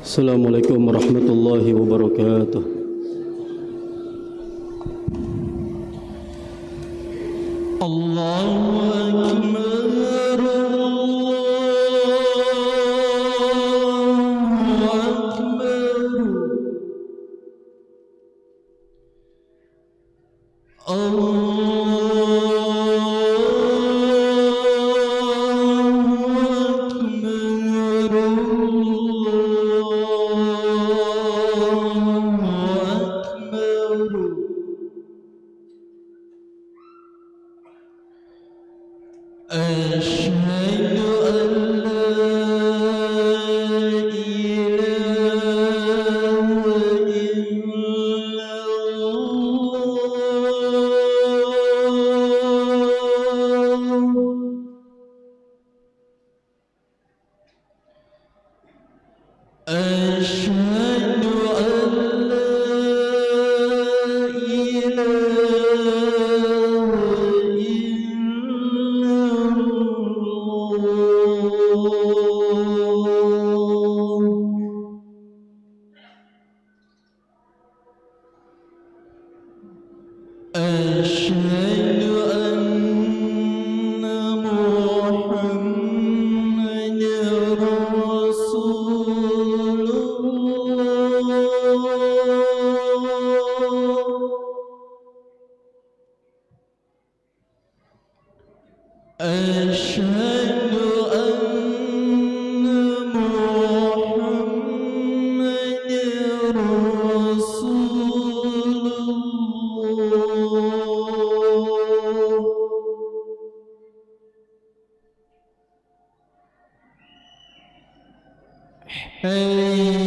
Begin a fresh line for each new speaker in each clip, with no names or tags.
Assalamualaikum warahmatullahi wabarakatuh. Allahu Akbar, Asyhadu an la ilaha illallah. Asyhadu an la ilaha illallah. Asyhadu anna Muhammadar Rasulullah. Asyhadu anna Muhammadar Rasulullah. Hayya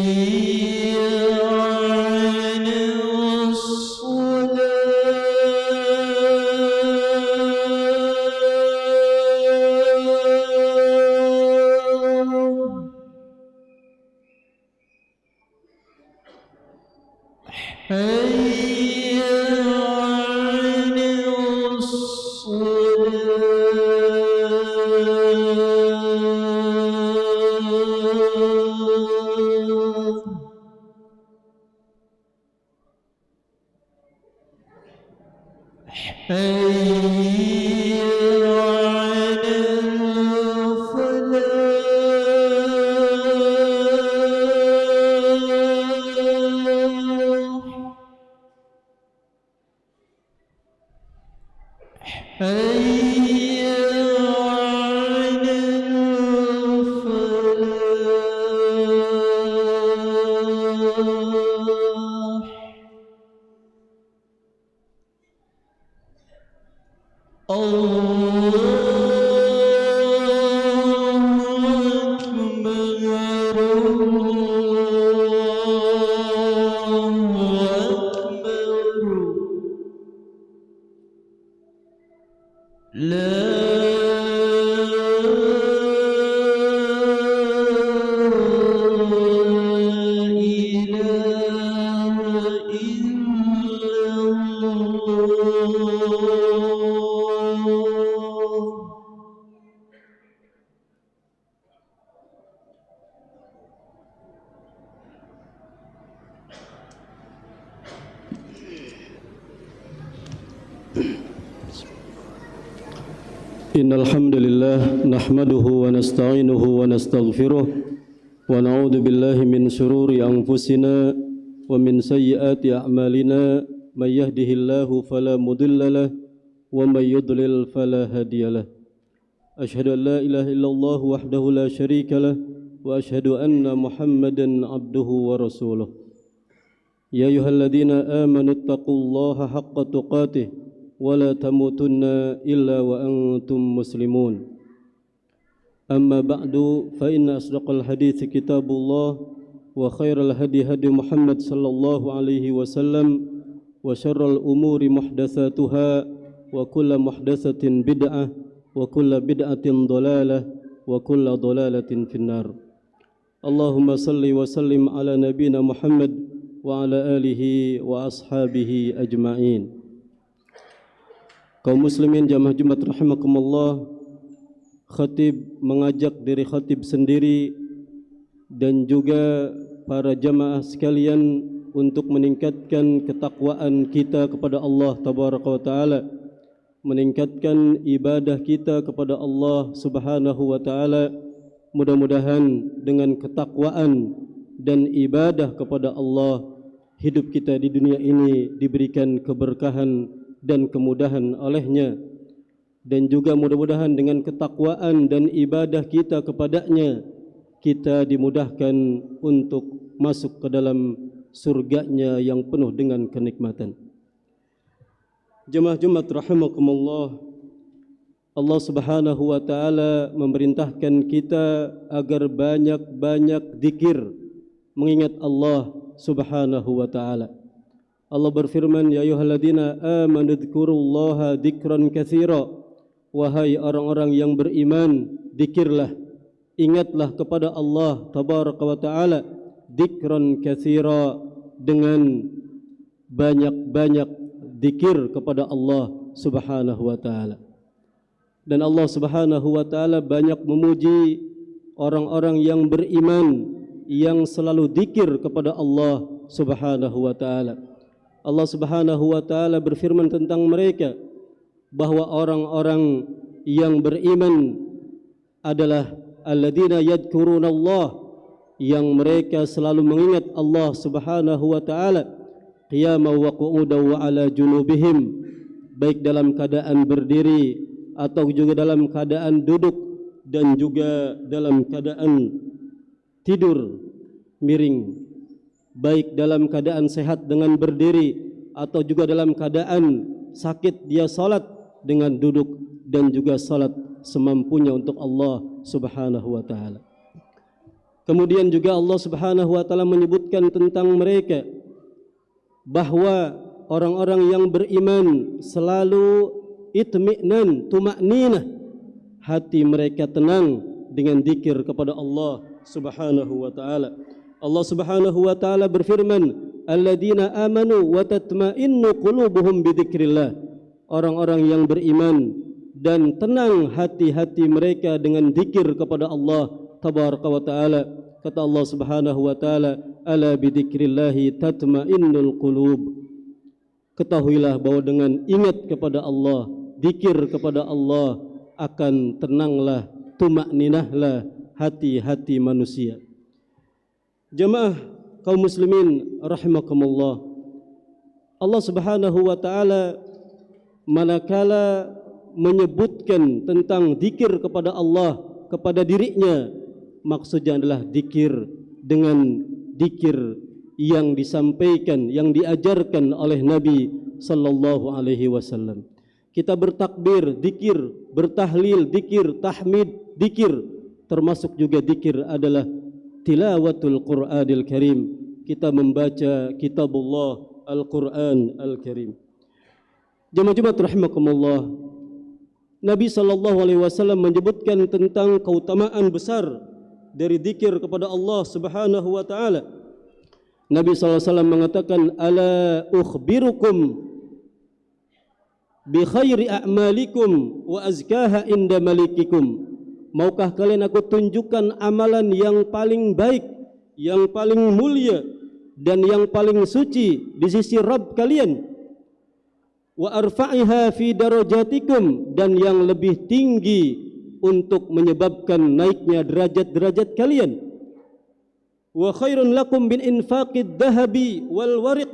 'alas salah. Hayya 'alas salah. Hayya 'alal falah. Hayya 'alal falah. Allahu Akbar, Allahu Akbar. La ilaha illallah. Innal hamdalillah nahmaduhu wa nasta'inuhu wa nastaghfiruh wa na'udzu billahi min shururi anfusina wa min sayyiati a'malina may yahdihillahu fala mudilla lahu wa may yudlil fala hadiyalah. Asyhadu an la ilaha illallah wahdahu la syarika lah wa asyhadu anna Muhammadan abduhu wa rasuluh. Ya ayyuhalladzina amanu taqullaha haqqa tuqatih ولا تموتن إلا وأنتم مسلمون. أما بعد فإن أصدق الحديث كتاب الله وخير الهدي هدي محمد صلى الله عليه وسلم وشر الأمور محدثاتها وكل محدثة بدعة وكل بدعة ضلالة وكل ضلالة في النار. اللهم صل وسلم على نبينا محمد وعلى آله وأصحابه أجمعين. Kaum muslimin jamaah Jumat rahimakumullah, khatib mengajak diri khatib sendiri dan juga para jamaah sekalian untuk meningkatkan ketakwaan kita kepada Allah Tabaraka wa Ta'ala, meningkatkan ibadah kita kepada Allah Subhanahu wa Ta'ala. Mudah-mudahan dengan ketakwaan dan ibadah kepada Allah, hidup kita di dunia ini diberikan keberkahan dan kemudahan olehnya, dan juga mudah-mudahan dengan ketakwaan dan ibadah kita kepadanya, kita dimudahkan untuk masuk ke dalam surganya yang penuh dengan kenikmatan. Jemaah Jumat rahimakumullah, Allah Subhanahu wa Ta'ala memerintahkan kita agar banyak-banyak zikir mengingat Allah Subhanahu wa Ta'ala. Allah berfirman, ya ayyuhalladzina amanu dzkurullaha dzikran katsira. Wahai orang-orang yang beriman, zikirlah, ingatlah kepada Allah Tabaraka wa Ta'ala dzikran katsira, dengan banyak-banyak zikir kepada Allah Subhanahu wa Ta'ala. Dan Allah Subhanahu wa Ta'ala banyak memuji orang-orang yang beriman yang selalu zikir kepada Allah Subhanahu wa Ta'ala. Allah Subhanahu wa Ta'ala berfirman tentang mereka bahwa orang-orang yang beriman adalah alladzina yadhkuruna Allah, yang mereka selalu mengingat Allah Subhanahu wa Ta'ala qiyaman wa qu'udan wa ala junubihim, baik dalam keadaan berdiri atau juga dalam keadaan duduk dan juga dalam keadaan tidur miring, baik dalam keadaan sehat dengan berdiri atau juga dalam keadaan sakit dia salat dengan duduk, dan juga salat semampunya untuk Allah Subhanahu wa Ta'ala. Kemudian juga Allah Subhanahu wa Ta'ala menyebutkan tentang mereka bahwa orang-orang yang beriman selalu itmi'nan, tuma'ninah, hati mereka tenang dengan zikir kepada Allah Subhanahu wa Ta'ala. Allah Subhanahu wa Ta'ala berfirman, alladzina amanu wa tatma'innu qulubuhum bidzikrillah. Orang-orang yang beriman dan tenang hati-hati mereka dengan zikir kepada Allah Tabaraka wa Ta'ala. Kata Allah Subhanahu wa Ta'ala, ala bidzikrillahi tatma'innul qulub. Ketahuilah bahwa dengan ingat kepada Allah, zikir kepada Allah, akan tenanglah, tumakninahlah hati-hati manusia. Jemaah kaum muslimin rahimakumullah, Allah Subhanahu wa Ta'ala manakala menyebutkan tentang zikir kepada Allah kepada dirinya, maksudnya adalah zikir dengan zikir yang disampaikan, yang diajarkan oleh Nabi sallallahu alaihi wasallam. Kita bertakbir, zikir, bertahlil, zikir, tahmid, zikir, termasuk juga zikir adalah tilawatul Qur'anil Karim. Kita membaca kitabullah Al-Qur'an Al-Karim. Jemaah rahimakumullah, Nabi sallallahu alaihi wasallam menyebutkan tentang keutamaan besar dari zikir kepada Allah Subhanahu wa Ta'ala. Nabi sallallahu alaihi wasallam mengatakan, ala ukhbirukum bi khairi a'malikum wa azkaha inda malikikum. Maukah kalian aku tunjukkan amalan yang paling baik, yang paling mulia, dan yang paling suci di sisi Rabb kalian. Wa arfa'iha fi darajatikum, dan yang lebih tinggi untuk menyebabkan naiknya derajat-derajat kalian. Wa khairun lakum bin infaqid dhahabi wal wariq,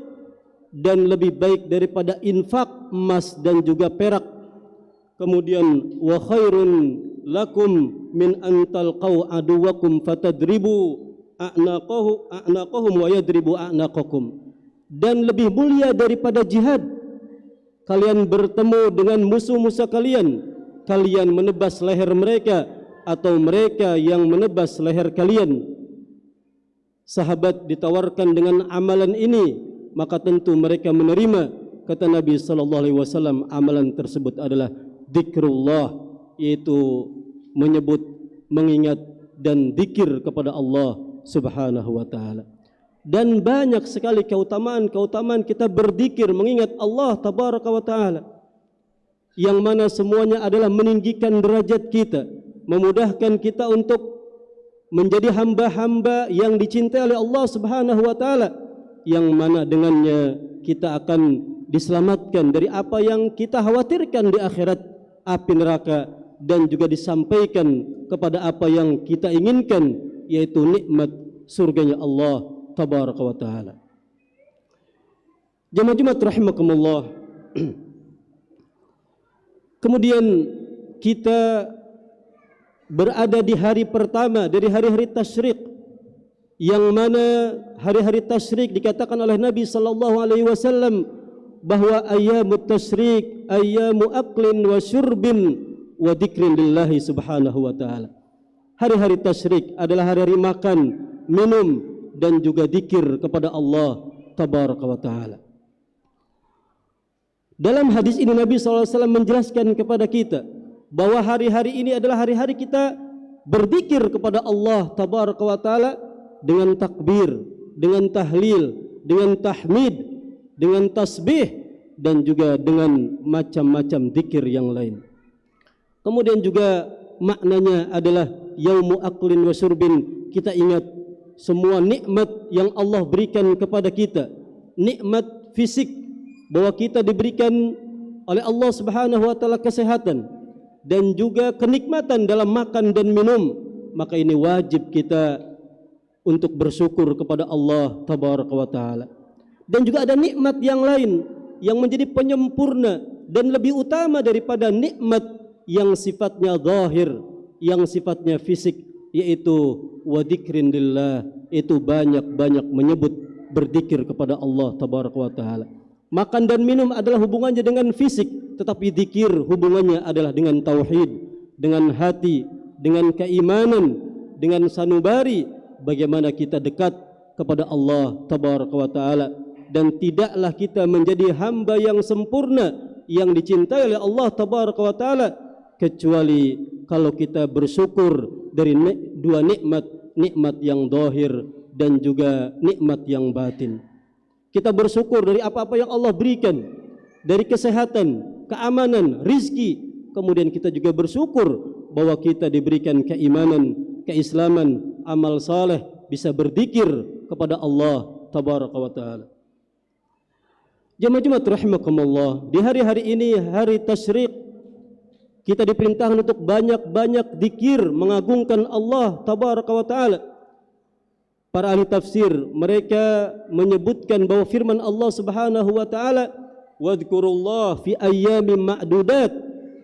dan lebih baik daripada infak emas dan juga perak. Kemudian wa khairun lakum min antalqau aduwakum fatadribu a'naqahum wa yadribu a'naqakum, dan lebih mulia daripada jihad, kalian bertemu dengan musuh-musuh kalian, kalian menebas leher mereka atau mereka yang menebas leher kalian. Sahabat ditawarkan dengan amalan ini, maka tentu mereka menerima. Kata Nabi sallallahu alaihi wasallam, amalan tersebut adalah zikrullah, yaitu menyebut, mengingat dan zikir kepada Allah Subhanahu wa Ta'ala. Dan banyak sekali keutamaan kita berzikir mengingat Allah Tabaraka wa Ta'ala, yang mana semuanya adalah meninggikan derajat kita, memudahkan kita untuk menjadi hamba-hamba yang dicintai oleh Allah Subhanahu wa taala, yang mana dengannya kita akan diselamatkan dari apa yang kita khawatirkan di akhirat, api neraka, dan juga disampaikan kepada apa yang kita inginkan, yaitu nikmat surganya Allah tabaraka wa taala. Jemaah Jumat rahimakumullah. Kemudian kita berada di hari pertama dari hari-hari tasyrik, yang mana hari-hari tasyrik dikatakan oleh Nabi sallallahu alaihi wasallam bahwa ayyamut tasyrik ayyamu aklin wa syurbin wa dzikrin lillahi subhanahu wa taala. Hari-hari tasyrik adalah hari-hari makan, minum, dan juga zikir kepada Allah tabaraka wa taala. Dalam hadis ini Nabi SAW menjelaskan kepada kita bahwa hari-hari ini adalah hari-hari kita berzikir kepada Allah tabaraka wa taala dengan takbir, dengan tahlil, dengan tahmid, dengan tasbih, dan juga dengan macam-macam zikir yang lain. Kemudian juga maknanya adalah yaumu aklin wa syurbin. Kita ingat semua nikmat yang Allah berikan kepada kita, nikmat fisik, bahwa kita diberikan oleh Allah Subhanahu wa taala kesehatan dan juga kenikmatan dalam makan dan minum, maka ini wajib kita untuk bersyukur kepada Allah tabaraka wa taala. Dan juga ada nikmat yang lain yang menjadi penyempurna dan lebih utama daripada nikmat yang sifatnya zahir, yang sifatnya fisik, yaitu wa dzikrin lillah, itu banyak-banyak menyebut berzikir kepada Allah tabaraka wa taala. Makan dan minum adalah hubungannya dengan fisik, tetapi zikir hubungannya adalah dengan tauhid, dengan hati, dengan keimanan, dengan sanubari bagaimana kita dekat kepada Allah tabaraka wa taala. Dan tidaklah kita menjadi hamba yang sempurna yang dicintai oleh Allah tabaraka wa taala kecuali kalau kita bersyukur dari dua nikmat, nikmat yang zahir dan juga nikmat yang batin. Kita bersyukur dari apa-apa yang Allah berikan, dari kesehatan, keamanan, rizki. Kemudian kita juga bersyukur bahwa kita diberikan keimanan, keislaman, amal saleh, bisa berzikir kepada Allah tabaraka wa taala. Jemaah Jumat rahimakumullah, di hari-hari ini, hari tasyrik, kita diperintahkan untuk banyak-banyak zikir mengagungkan Allah tabaraka wa taala. Para ahli tafsir mereka menyebutkan bahwa firman Allah Subhanahu wa taala, wadhkurullah fi ayyamin ma'dudat,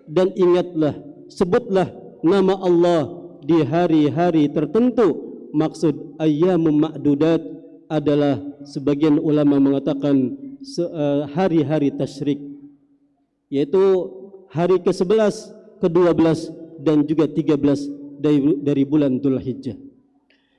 dan ingatlah, sebutlah nama Allah di hari-hari tertentu. Maksud ayyamum ma'dudat adalah sebagian ulama mengatakan hari-hari tasyrik, yaitu hari ke-11, ke-12 dan juga 13 dari bulan Dzulhijjah.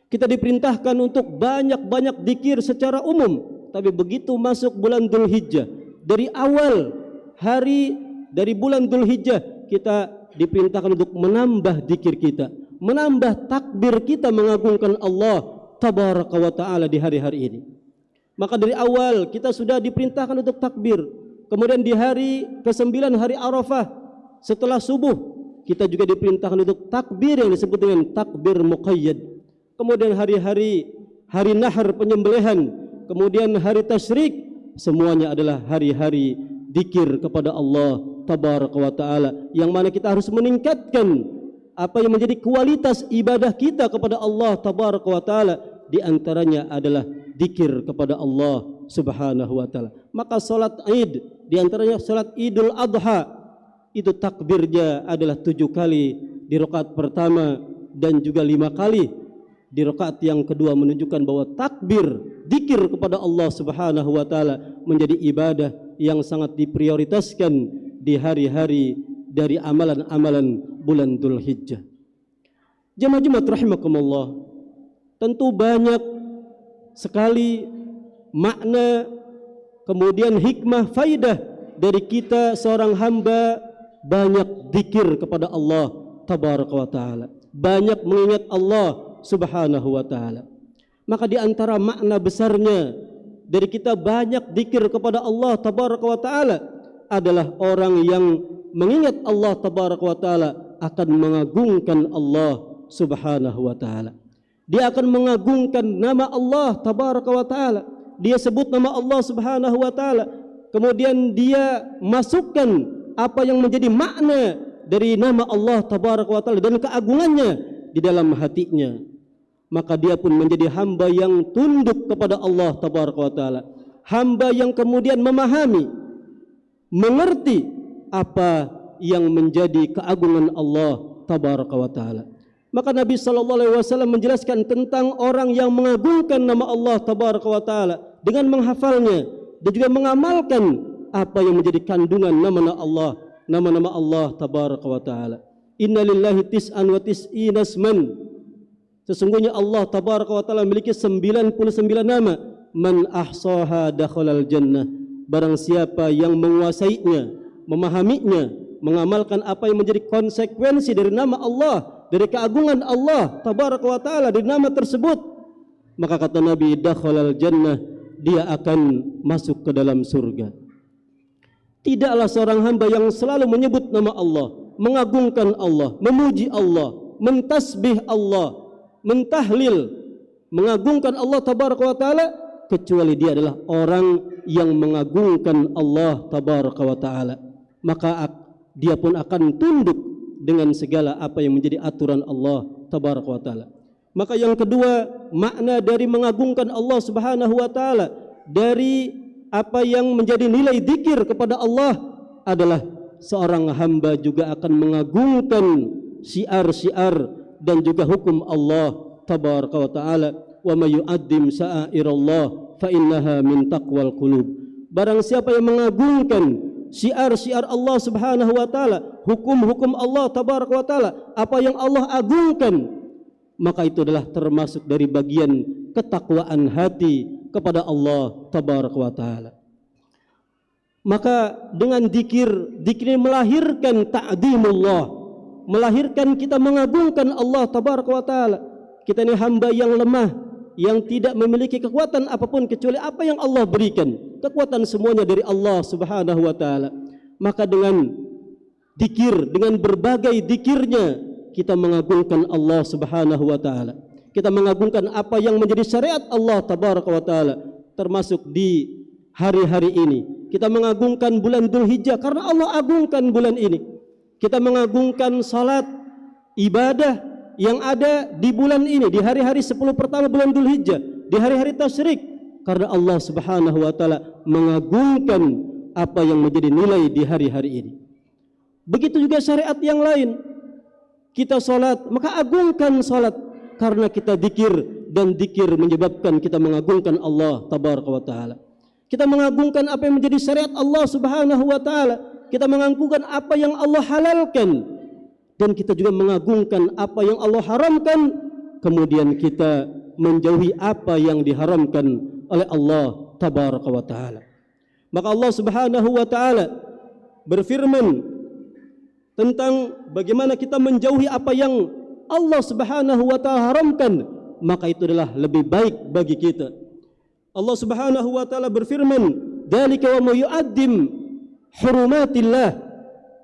Kita diperintahkan untuk banyak-banyak zikir secara umum, tapi begitu masuk bulan Dzulhijjah, dari awal hari dari bulan Dzulhijjah kita diperintahkan untuk menambah zikir kita, menambah takbir kita mengagungkan Allah tabaraka wa taala di hari-hari ini. Maka dari awal kita sudah diperintahkan untuk takbir. Kemudian di hari ke-9, hari Arafah, setelah subuh kita juga diperintahkan untuk takbir yang disebut dengan takbir muqayyad. Kemudian hari-hari nahar, penyembelihan, kemudian hari tasyrik, semuanya adalah hari-hari zikir kepada Allah tabaraka wa taala, yang mana kita harus meningkatkan apa yang menjadi kualitas ibadah kita kepada Allah tabaraka wa taala. Di antaranya adalah zikir kepada Allah subhanahu wa taala. Maka salat Id, di antaranya salat Idul Adha, itu takbirnya adalah 7 kali di rakaat pertama dan juga 5 kali di rakaat yang kedua, menunjukkan bahwa takbir, zikir kepada Allah Subhanahu wa taala menjadi ibadah yang sangat diprioritaskan di hari-hari dari amalan-amalan bulan Dzulhijjah. Jemaah Jumat rahimakumullah, tentu banyak sekali makna, kemudian hikmah, faidah dari kita seorang hamba banyak zikir kepada Allah tabaraka wa taala, banyak mengingat Allah subhanahu wa ta'ala. Maka di antara makna besarnya dari kita banyak zikir kepada Allah tabaraka wa ta'ala adalah orang yang mengingat Allah tabaraka wa ta'ala akan mengagungkan Allah subhanahu wa ta'ala. Dia akan mengagungkan nama Allah tabaraka wa taala. Dia sebut nama Allah subhanahu wa taala. Kemudian dia masukkan apa yang menjadi makna dari nama Allah tabaraka wa taala dan keagungannya di dalam hatinya. Maka dia pun menjadi hamba yang tunduk kepada Allah tabaraka wa taala. Hamba yang kemudian memahami, mengerti apa yang menjadi keagungan Allah tabaraka wa taala. Maka Nabi sallallahu alaihi wasallam menjelaskan tentang orang yang mengagungkan nama Allah tabaraka wa taala dengan menghafalnya dan juga mengamalkan apa yang menjadi kandungan nama-nama Allah, nama-nama Allah tabaraka wa taala. Innalillahi tis'an wa tis'ina isman. Sesungguhnya Allah tabaraka wa taala memiliki 99 nama. Man ahsaha dakhalal jannah. Barang siapa yang menguasainya, memahaminya, mengamalkan apa yang menjadi konsekuensi dari nama Allah, dari keagungan Allah tabaraka wa taala dari nama tersebut, maka kata Nabi, dakhalal jannah, dia akan masuk ke dalam surga. Tidaklah seorang hamba yang selalu menyebut nama Allah, mengagungkan Allah, memuji Allah, mentasbih Allah, mentahlil, mengagungkan Allah tabaraka wa taala, kecuali dia adalah orang yang mengagungkan Allah tabaraka wa taala. Maka dia pun akan tunduk dengan segala apa yang menjadi aturan Allah tabaraka wa taala. Maka yang kedua, makna dari mengagungkan Allah subhanahu wa taala, dari apa yang menjadi nilai zikir kepada Allah adalah seorang hamba juga akan mengagungkan syiar-syiar dan juga hukum Allah tabaraka wa taala. Wa may yu'azzim sa'airallah fa innaha min taqwal qulub. Barang siapa yang mengagungkan syiar-syiar Allah subhanahu wa ta'ala, hukum-hukum Allah tabaraka wa ta'ala, apa yang Allah agungkan, maka itu adalah termasuk dari bagian ketakwaan hati kepada Allah tabaraka wa ta'ala. Maka dengan zikir melahirkan ta'zimullah, melahirkan kita mengagungkan Allah tabaraka wa ta'ala. Kita ini hamba yang lemah, yang tidak memiliki kekuatan apapun kecuali apa yang Allah berikan. Kekuatan semuanya dari Allah subhanahu wa ta'ala. Maka dengan zikir, dengan berbagai zikirnya, kita mengagungkan Allah subhanahu wa ta'ala. Kita mengagungkan apa yang menjadi syariat Allah tabaraka wa ta'ala. Termasuk di hari-hari ini, kita mengagungkan bulan Dzulhijjah karena Allah agungkan bulan ini. Kita mengagungkan salat, ibadah yang ada di bulan ini, di hari-hari 10 pertama bulan Dzulhijjah, di hari-hari tasyrik, karena Allah subhanahu wa ta'ala mengagungkan apa yang menjadi nilai di hari-hari ini. Begitu juga syariat yang lain. Kita salat, maka agungkan salat karena kita zikir, dan zikir menyebabkan kita mengagungkan Allah tabaraka wa ta'ala. Kita mengagungkan apa yang menjadi syariat Allah subhanahu wa ta'ala. Kita mengagungkan apa yang Allah halalkan, dan kita juga mengagungkan apa yang Allah haramkan. Kemudian kita menjauhi apa yang diharamkan oleh Allah tabaraka wa ta'ala. Maka Allah subhanahu wa ta'ala berfirman tentang bagaimana kita menjauhi apa yang Allah subhanahu wa ta'ala haramkan, maka itu adalah lebih baik bagi kita. Allah subhanahu wa ta'ala berfirman, dzalika wa may yu'azzim hurumatillah,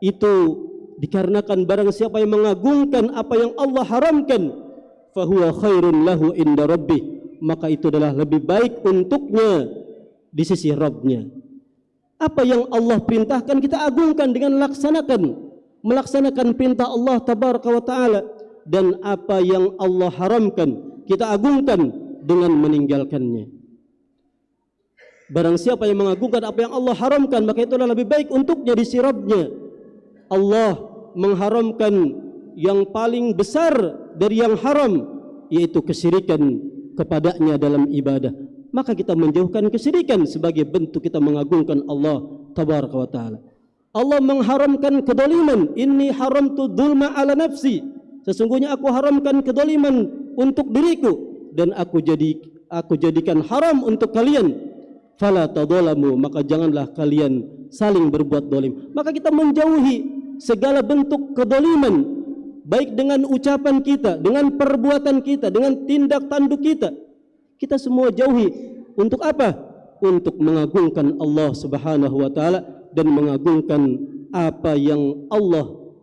itu dikarenakan barang siapa yang mengagungkan apa yang Allah haramkan, fahuwa khairun lahu inda rabbih, maka itu adalah lebih baik untuknya di sisi Rabbnya. Apa yang Allah perintahkan kita agungkan dengan melaksanakan perintah Allah tabaraka wa ta'ala, dan apa yang Allah haramkan kita agungkan dengan meninggalkannya. Barang siapa yang mengagungkan apa yang Allah haramkan, maka itu adalah lebih baik untuknya di sisi Rabbnya. Allah mengharamkan yang paling besar dari yang haram, yaitu kesyirikan kepadanya dalam ibadah. Maka kita menjauhkan kesyirikan sebagai bentuk kita mengagungkan Allah tabaraka wa ta'ala. Allah mengharamkan kedoliman. Inni haramtu dzulma ala nafsi, sesungguhnya aku haramkan kedoliman untuk diriku, dan aku jadikan haram untuk kalian. Fala tadzalamu, maka janganlah kalian saling berbuat dolim. Maka kita menjauhi segala bentuk kedoliman, baik dengan ucapan kita, dengan perbuatan kita, dengan tindak tanduk kita. Kita semua jauhi. Untuk apa? Untuk mengagungkan Allah subhanahu wa ta'ala, dan mengagungkan apa yang Allah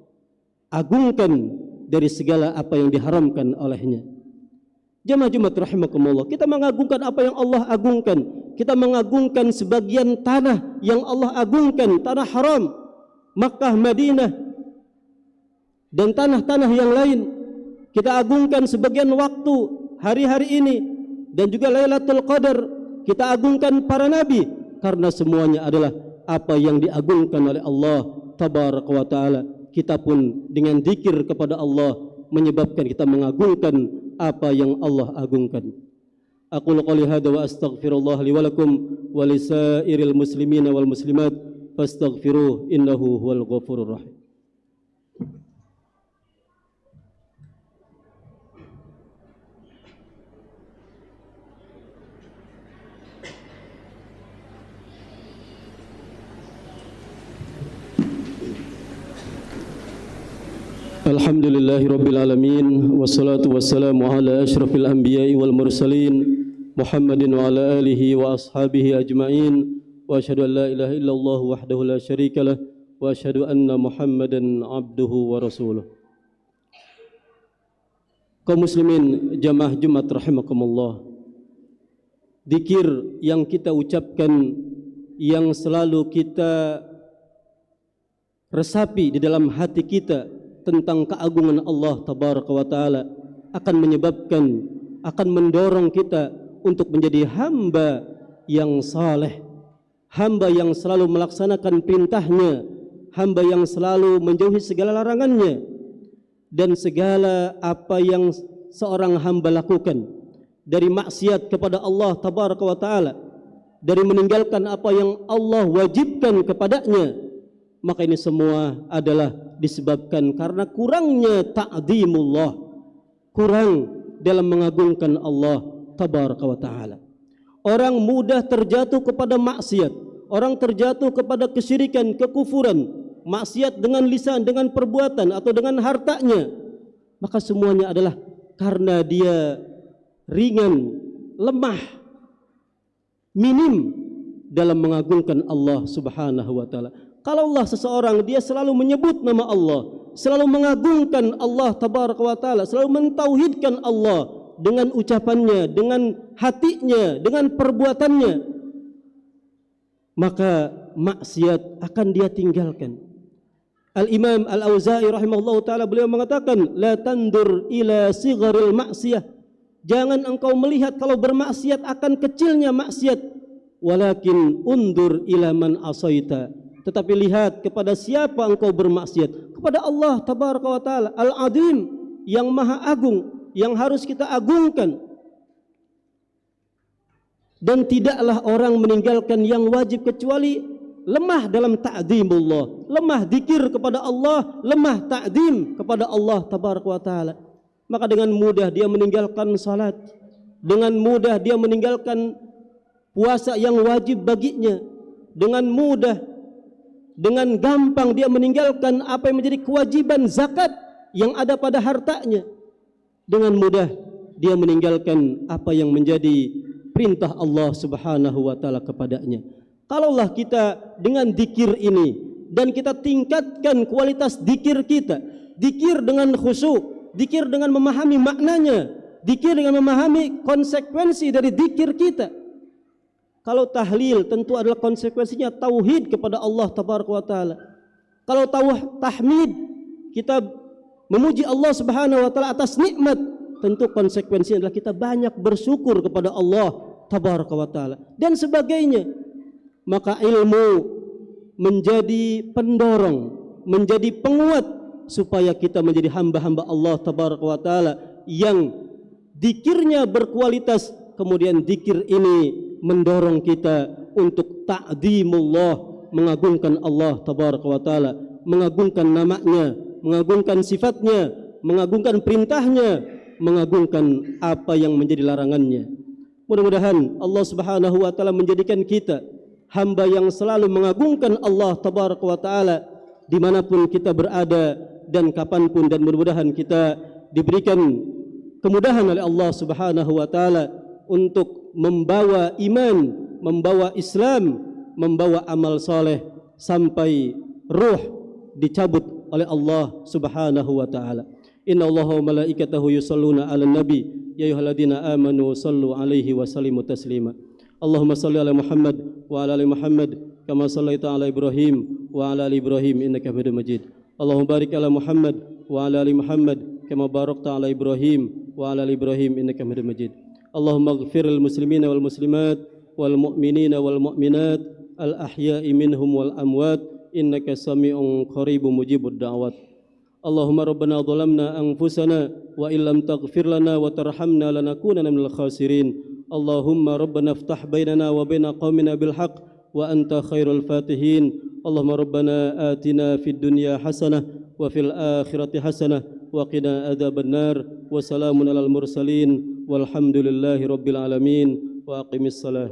agungkan dari segala apa yang diharamkan olehnya. Jamaah Jumat rahimakumullah, kita mengagungkan apa yang Allah agungkan. Kita mengagungkan sebagian tanah yang Allah agungkan, tanah haram, Makkah, Madinah, dan tanah-tanah yang lain. Kita agungkan sebagian waktu hari-hari ini, dan juga Lailatul Qadar. Kita agungkan para nabi, karena semuanya adalah apa yang diagungkan oleh Allah tabaraka wa ta'ala. Kita pun dengan zikir kepada Allah menyebabkan kita mengagungkan apa yang Allah agungkan. Aqulu qouli hadza wa astaghfirullah li wa lakum wa lisairil muslimina wal muslimat fastaghfiruh innahu huwal ghafurur rahim. Alhamdulillahi Rabbil Alamin, wassalatu wassalamu ala ashrafil anbiya'i wal mursalin Muhammadin wa ala alihi wa ashabihi ajma'in, wa ashhadu an la ilaha illallah wahdahu la syarika lah, wa ashhadu anna Muhammadan abduhu wa rasuluh. Kaum muslimin jamaah Jumat rahimakumullah, zikir yang kita ucapkan, yang selalu kita resapi di dalam hati kita tentang keagungan Allah tabaraka wa ta'ala, akan menyebabkan, akan mendorong kita untuk menjadi hamba yang saleh, hamba yang selalu melaksanakan perintahnya, hamba yang selalu menjauhi segala larangannya, dan segala apa yang seorang hamba lakukan dari maksiat kepada Allah tabaraka wa ta'ala, dari meninggalkan apa yang Allah wajibkan kepadanya, maka ini semua adalah disebabkan karena kurangnya ta'zimullah, kurang dalam mengagungkan Allah tabaraka wa ta'ala. Orang mudah terjatuh kepada maksiat, orang terjatuh kepada kesyirikan, kekufuran, maksiat dengan lisan, dengan perbuatan atau dengan hartanya, maka semuanya adalah karena dia ringan, lemah, minim dalam mengagungkan Allah subhanahu wa ta'ala. Kalau Allah seseorang dia selalu menyebut nama Allah, selalu mengagungkan Allah tabaraka wa ta'ala, selalu mentauhidkan Allah dengan ucapannya, dengan hatinya, dengan perbuatannya, maka maksiat akan dia tinggalkan. Al-Imam Al-Auza'i rahimahullah ta'ala, beliau mengatakan, la tandur ila sigharil maksiyah, jangan engkau melihat kalau bermaksiat akan kecilnya maksiat, walakin undur ila man asaita, tetapi lihat kepada siapa engkau bermaksiat, kepada Allah tabaraka wa ta'ala Al-Azim, yang maha agung, yang harus kita agungkan. Dan tidaklah orang meninggalkan yang wajib kecuali lemah dalam ta'zimullah, lemah zikir kepada Allah, lemah ta'zim kepada Allah tabaraka wa ta'ala. Maka dengan mudah dia meninggalkan salat, dengan mudah dia meninggalkan puasa yang wajib baginya, dengan mudah, dengan gampang dia meninggalkan apa yang menjadi kewajiban zakat yang ada pada hartanya. Dengan mudah dia meninggalkan apa yang menjadi perintah Allah subhanahu wa ta'ala kepadanya. Kalaulah kita dengan zikir ini, dan kita tingkatkan kualitas zikir kita, zikir dengan khusyuk, zikir dengan memahami maknanya, zikir dengan memahami konsekuensi dari zikir kita. Kalau tahlil tentu adalah konsekuensinya tauhid kepada Allah tabaraka wa ta'ala. Kalau tahmid, kita memuji Allah subhanahu wa ta'ala atas nikmat, tentu konsekuensinya adalah kita banyak bersyukur kepada Allah tabaraka wa ta'ala dan sebagainya. Maka ilmu menjadi pendorong, menjadi penguat supaya kita menjadi hamba-hamba Allah tabaraka wa ta'ala yang zikirnya berkualitas. Kemudian zikir ini mendorong kita untuk ta'zimullah, mengagungkan Allah tabaraka wa ta'ala, mengagungkan namanya, mengagungkan sifatnya, mengagungkan perintahnya, mengagungkan apa yang menjadi larangannya. Mudah-mudahan Allah subhanahu wa ta'ala menjadikan kita hamba yang selalu mengagungkan Allah tabaraka wa ta'ala dimanapun kita berada dan kapanpun, dan mudah-mudahan kita diberikan kemudahan oleh Allah subhanahu wa ta'ala untuk membawa iman, membawa Islam, membawa amal soleh sampai ruh dicabut oleh Allah subhanahu wa ta'ala. Inna Allaha wa malaikatahu yusalluna 'alan nabi ya ayyuhalladzina amanu sallu 'alaihi wa sallimu taslima. Allahumma salli ala Muhammad wa ala ali Muhammad kama sallaita ala Ibrahim wa ala ali Ibrahim innaka Hamidum Majid. Allahumma barik ala Muhammad wa ala ali Muhammad kama barakta ala Ibrahim wa ala ali Ibrahim innaka Hamidum Majid. Allahumma ighfir lil muslimina wal muslimat wal mu'minina wal mu'minat al ahya'i minhum wal amwat innaka sami'un qaribun mujibud da'wat. Allahumma rabbana zalamna anfusana wa illam taghfir lana wa tarhamna lanakunanna minal khasirin. Allahumma rabbana iftah bainana wa baina qaumina bil haqq wa anta khairul fatihin. Allahumma rabbana atina fid dunya hasanah wa fil akhirati hasanah wa qina adzabannar. Wa salamun alal mursalin walhamdulillahi rabbil alamin wa aqimis salah.